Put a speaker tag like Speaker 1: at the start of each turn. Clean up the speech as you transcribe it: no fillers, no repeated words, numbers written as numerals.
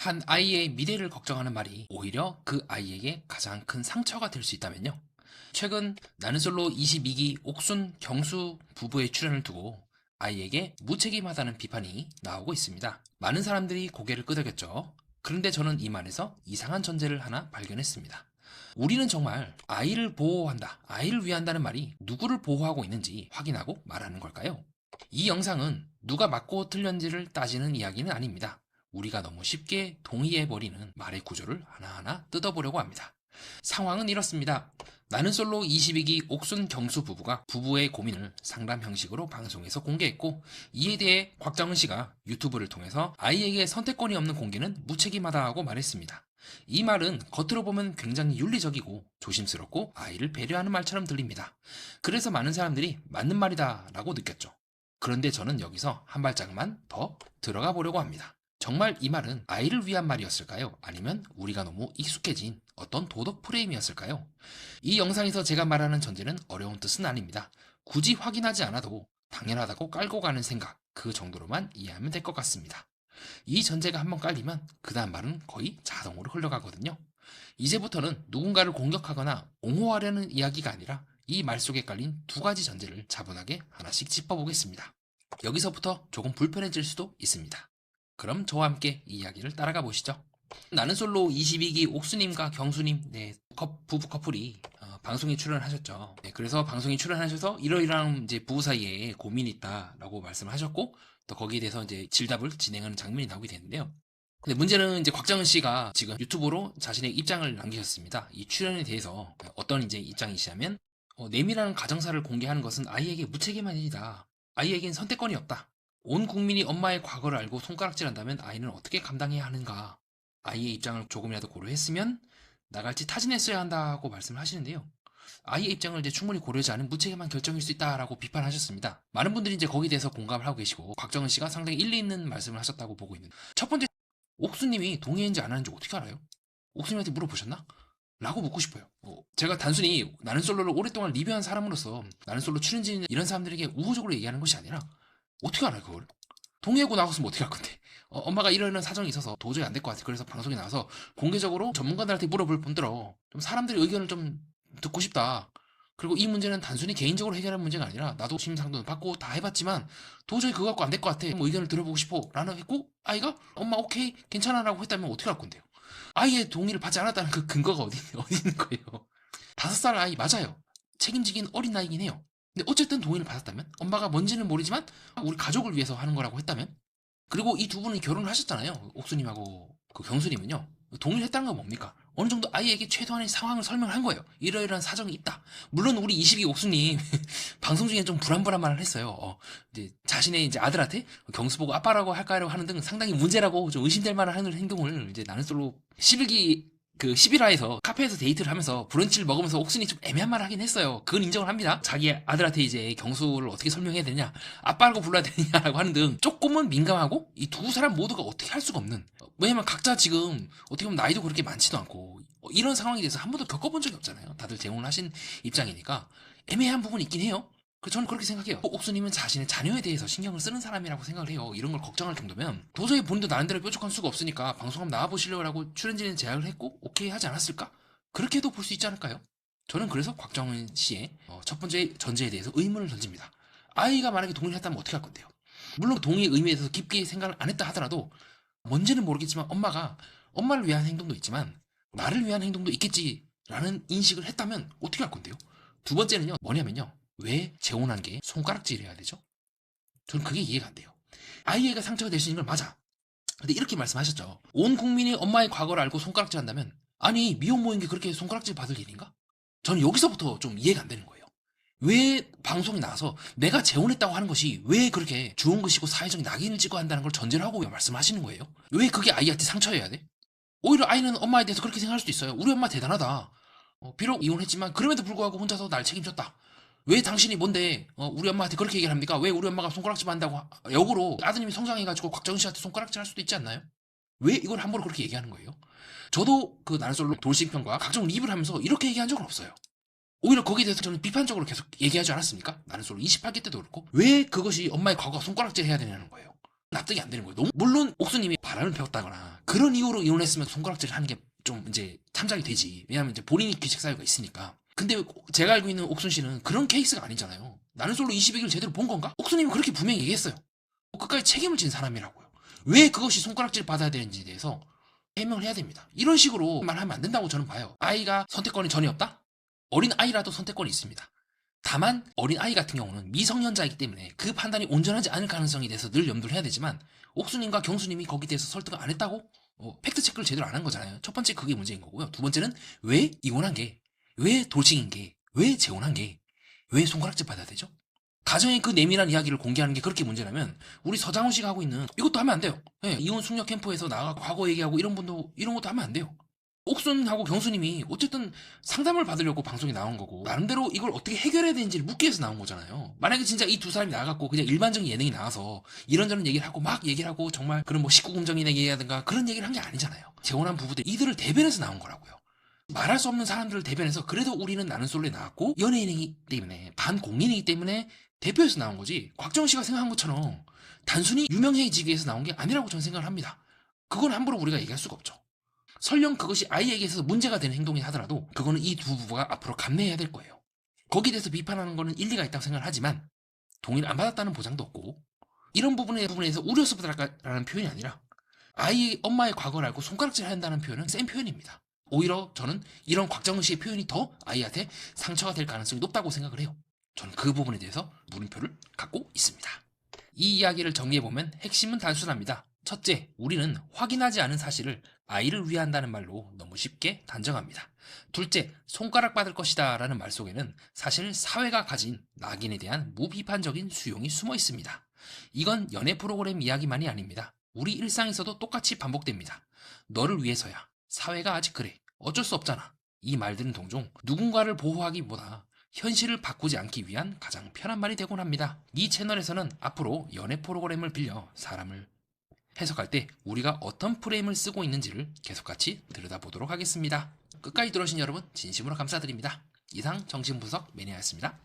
Speaker 1: 한 아이의 미래를 걱정하는 말이 오히려 그 아이에게 가장 큰 상처가 될 수 있다면요. 최근 나는 솔로 22기 옥순 경수 부부의 출연을 두고 아이에게 무책임하다는 비판이 나오고 있습니다. 많은 사람들이 고개를 끄덕였죠. 그런데 저는 이 말에서 이상한 전제를 하나 발견했습니다. 우리는 정말 아이를 보호한다, 아이를 위한다는 말이 누구를 보호하고 있는지 확인하고 말하는 걸까요? 이 영상은 누가 맞고 틀렸는지를 따지는 이야기는 아닙니다. 우리가 너무 쉽게 동의해버리는 말의 구조를 하나하나 뜯어보려고 합니다. 상황은 이렇습니다. 나는 솔로 22기 옥순 경수 부부가 부부의 고민을 상담 형식으로 방송에서 공개했고, 이에 대해 곽정은 씨가 유튜브를 통해서 아이에게 선택권이 없는 공개는 무책임하다고 말했습니다. 이 말은 겉으로 보면 굉장히 윤리적이고 조심스럽고 아이를 배려하는 말처럼 들립니다. 그래서 많은 사람들이 맞는 말이다 라고 느꼈죠. 그런데 저는 여기서 한 발짝만 더 들어가 보려고 합니다. 정말 이 말은 아이를 위한 말이었을까요? 아니면 우리가 너무 익숙해진 어떤 도덕 프레임이었을까요? 이 영상에서 제가 말하는 전제는 어려운 뜻은 아닙니다. 굳이 확인하지 않아도 당연하다고 깔고 가는 생각, 그 정도로만 이해하면 될 것 같습니다. 이 전제가 한번 깔리면 그 다음 말은 거의 자동으로 흘러가거든요. 이제부터는 누군가를 공격하거나 옹호하려는 이야기가 아니라 이 말 속에 깔린 두 가지 전제를 차분하게 하나씩 짚어보겠습니다. 여기서부터 조금 불편해질 수도 있습니다. 그럼 저와 함께 이 이야기를 따라가 보시죠. 나는 솔로 22기 옥수님과 경수님, 네, 부부 커플이 방송에 출연하셨죠. 네, 그래서 방송에 출연하셔서 이러이러한 이제 부부 사이에 고민이 있다라고 말씀을 하셨고, 또 거기에 대해서 이제 질답을 진행하는 장면이 나오게 되는데요. 근데 문제는 이제 곽정은 씨가 지금 유튜브로 자신의 입장을 남기셨습니다. 이 출연에 대해서 어떤 이제 입장이시냐면, 내밀한 가정사를 공개하는 것은 아이에게 무책임한 일이다. 아이에겐 선택권이 없다. 온 국민이 엄마의 과거를 알고 손가락질한다면 아이는 어떻게 감당해야 하는가? 아이의 입장을 조금이라도 고려했으면 나갈지 타진했어야 한다고 말씀을 하시는데요. 아이의 입장을 이제 충분히 고려하지 않은 무책임한 결정일 수 있다라고 비판하셨습니다. 많은 분들이 이제 거기에 대해서 공감을 하고 계시고 곽정은 씨가 상당히 일리 있는 말씀을 하셨다고 보고 있는. 첫 번째, 옥수님이 동의했는지 안 하는지 어떻게 알아요? 옥수님한테 물어보셨나? 라고 묻고 싶어요. 제가 단순히 나는 솔로를 오랫동안 리뷰한 사람으로서 나는 솔로 출연진 이런 사람들에게 우호적으로 얘기하는 것이 아니라 어떻게 알아요 그걸? 동의하고 나왔으면 어떻게 할 건데? 엄마가 이러는 사정이 있어서 도저히 안 될 것 같아. 그래서 방송에 나와서 공개적으로 전문가들한테 물어볼 뿐더러 좀 사람들의 의견을 좀 듣고 싶다. 그리고 이 문제는 단순히 개인적으로 해결할 문제가 아니라 나도 심상도 받고 다 해봤지만 도저히 그거 갖고 안 될 것 같아. 뭐 의견을 들어보고 싶어. 라는 했고 아이가 엄마 오케이 괜찮아 라고 했다면 어떻게 할 건데요? 아이의 동의를 받지 않았다는 그 근거가 어디 있는 거예요? 5살 아이 맞아요. 책임지긴 어린 나이긴 해요. 근데 어쨌든 동의를 받았다면 엄마가 뭔지는 모르지만 우리 가족을 위해서 하는 거라고 했다면 그리고 이 두 분이 결혼을 하셨잖아요. 옥수님하고 그 경수님은요. 동의를 했다는 건 뭡니까? 어느 정도 아이에게 최소한의 상황을 설명을 한 거예요. 이러이러한 사정이 있다. 물론 우리 22 옥수님 방송 중에 좀 불안불안 말을 했어요. 이제 자신의 이제 아들한테 경수 보고 아빠라고 할까요 하는 등 상당히 문제라고 좀 의심될 만한 하는 행동을 이제 나는 솔로 11기 그 11화에서 카페에서 데이트를 하면서 브런치를 먹으면서 옥순이 좀 애매한 말을 하긴 했어요. 그건 인정을 합니다. 자기 아들한테 이제 경수를 어떻게 설명해야 되냐, 아빠라고 불러야 되냐라고 하는 등 조금은 민감하고 이 두 사람 모두가 어떻게 할 수가 없는. 왜냐면 각자 지금 어떻게 보면 나이도 그렇게 많지도 않고 이런 상황에 대해서 한 번도 겪어본 적이 없잖아요. 다들 재혼을 하신 입장이니까 애매한 부분이 있긴 해요. 저는 그렇게 생각해요. 옥수님은 자신의 자녀에 대해서 신경을 쓰는 사람이라고 생각을 해요. 이런 걸 걱정할 정도면 도저히 본인도 나름대로 뾰족한 수가 없으니까 방송 한번 나와보시려고 하고 출연진에 제약을 했고 오케이 하지 않았을까? 그렇게도 볼 수 있지 않을까요? 저는 그래서 곽정은 씨의 첫 번째 전제에 대해서 의문을 던집니다. 아이가 만약에 동의를 했다면 어떻게 할 건데요? 물론 동의의 의미에 대해서 깊게 생각을 안 했다 하더라도 뭔지는 모르겠지만 엄마가 엄마를 위한 행동도 있지만 나를 위한 행동도 있겠지라는 인식을 했다면 어떻게 할 건데요? 두 번째는요 뭐냐면요, 왜 재혼한 게 손가락질 해야 되죠? 저는 그게 이해가 안 돼요. 아이가 상처가 될 수 있는 건 맞아. 근데 이렇게 말씀하셨죠. 온 국민이 엄마의 과거를 알고 손가락질 한다면 아니 미혼모인 게 그렇게 손가락질 받을 일인가? 저는 여기서부터 좀 이해가 안 되는 거예요. 왜 방송에 나와서 내가 재혼했다고 하는 것이 왜 그렇게 좋은 것이고 사회적 낙인을 찍어 한다는 걸 전제로 하고 말씀하시는 거예요? 왜 그게 아이한테 상처여야 돼? 오히려 아이는 엄마에 대해서 그렇게 생각할 수도 있어요. 우리 엄마 대단하다. 비록 이혼했지만 그럼에도 불구하고 혼자서 날 책임졌다. 왜 당신이 뭔데 우리 엄마한테 그렇게 얘기를 합니까? 왜 우리 엄마가 손가락질 한다고 역으로 아드님이 성장해가지고 곽정은 씨한테 손가락질 할 수도 있지 않나요? 왜 이걸 함부로 그렇게 얘기하는 거예요? 저도 그 나는 솔로 돌싱편과 각종 리뷰를 하면서 이렇게 얘기한 적은 없어요. 오히려 거기에 대해서 저는 비판적으로 계속 얘기하지 않았습니까? 나는 솔로 28기 때도 그렇고 왜 그것이 엄마의 과거가 손가락질 해야 되냐는 거예요. 납득이 안 되는 거예요. 물론 옥수님이 바람을 피웠다거나 그런 이유로 이혼했으면 손가락질을 하는 게 좀 이제 참작이 되지. 왜냐하면 이제 본인이 규칙 사유가 있으니까. 근데 제가 알고 있는 옥순 씨는 그런 케이스가 아니잖아요. 나는 솔로 22기를 제대로 본 건가? 옥수님은 그렇게 분명히 얘기했어요. 끝까지 책임을 진 사람이라고요. 왜 그것이 손가락질 받아야 되는지에 대해서 해명을 해야 됩니다. 이런 식으로 말하면 안 된다고 저는 봐요. 아이가 선택권이 전혀 없다? 어린 아이라도 선택권이 있습니다. 다만 어린 아이 같은 경우는 미성년자이기 때문에 그 판단이 온전하지 않을 가능성에 대해서 늘 염두를 해야 되지만 옥수님과 경수님이 거기에 대해서 설득을 안 했다고? 팩트 체크를 제대로 안 한 거잖아요. 첫 번째 그게 문제인 거고요. 두 번째는 왜 이혼한 게, 왜 돌싱인 게, 왜 재혼한 게, 왜 손가락질 받아야 되죠? 가정의 그 내밀한 이야기를 공개하는 게 그렇게 문제라면 우리 서장훈 씨가 하고 있는 이것도 하면 안 돼요. 예, 이혼 숙녀 캠프에서 나가 과거 얘기하고 이런 것도 하면 안 돼요. 옥순하고 경수님이 어쨌든 상담을 받으려고 방송에 나온 거고 나름대로 이걸 어떻게 해결해야 되는지를 묻기 위해서 나온 거잖아요. 만약에 진짜 이 두 사람이 나가갖고 그냥 일반적인 예능이 나와서 이런저런 얘기를 하고 막 얘기를 하고 정말 그런 뭐 19금적인 얘기라든가 그런 얘기를 한 게 아니잖아요. 재혼한 부부들 이들을 대변해서 나온 거라고요. 말할 수 없는 사람들을 대변해서 그래도 우리는 나는 솔로에 나왔고 연예인이기 때문에 반국민이기 때문에 대표해서 나온 거지 곽정은 씨가 생각한 것처럼 단순히 유명해지기 위해서 나온 게 아니라고 저는 생각을 합니다. 그건 함부로 우리가 얘기할 수가 없죠. 설령 그것이 아이에게 있어서 문제가 되는 행동이 하더라도 그거는 이 두 부부가 앞으로 감내해야 될 거예요. 거기에 대해서 비판하는 거는 일리가 있다고 생각을 하지만 동의를 안 받았다는 보장도 없고 이런 부분에서 우려스럽다라는 표현이 아니라 아이 엄마의 과거를 알고 손가락질 한다는 표현은 센 표현입니다. 오히려 저는 이런 곽정은 씨의 표현이 더 아이한테 상처가 될 가능성이 높다고 생각을 해요. 저는 그 부분에 대해서 물음표를 갖고 있습니다. 이 이야기를 정리해보면 핵심은 단순합니다. 첫째, 우리는 확인하지 않은 사실을 아이를 위한다는 말로 너무 쉽게 단정합니다. 둘째, 손가락 받을 것이다 라는 말 속에는 사실 사회가 가진 낙인에 대한 무비판적인 수용이 숨어 있습니다. 이건 연애 프로그램 이야기만이 아닙니다. 우리 일상에서도 똑같이 반복됩니다. 너를 위해서야. 사회가 아직 그래. 어쩔 수 없잖아. 이 말들은 종종 누군가를 보호하기보다 현실을 바꾸지 않기 위한 가장 편한 말이 되곤 합니다. 이 채널에서는 앞으로 연애 프로그램을 빌려 사람을 해석할 때 우리가 어떤 프레임을 쓰고 있는지를 계속같이 들여다보도록 하겠습니다. 끝까지 들어주신 여러분 진심으로 감사드립니다. 이상 정신분석 매니아였습니다.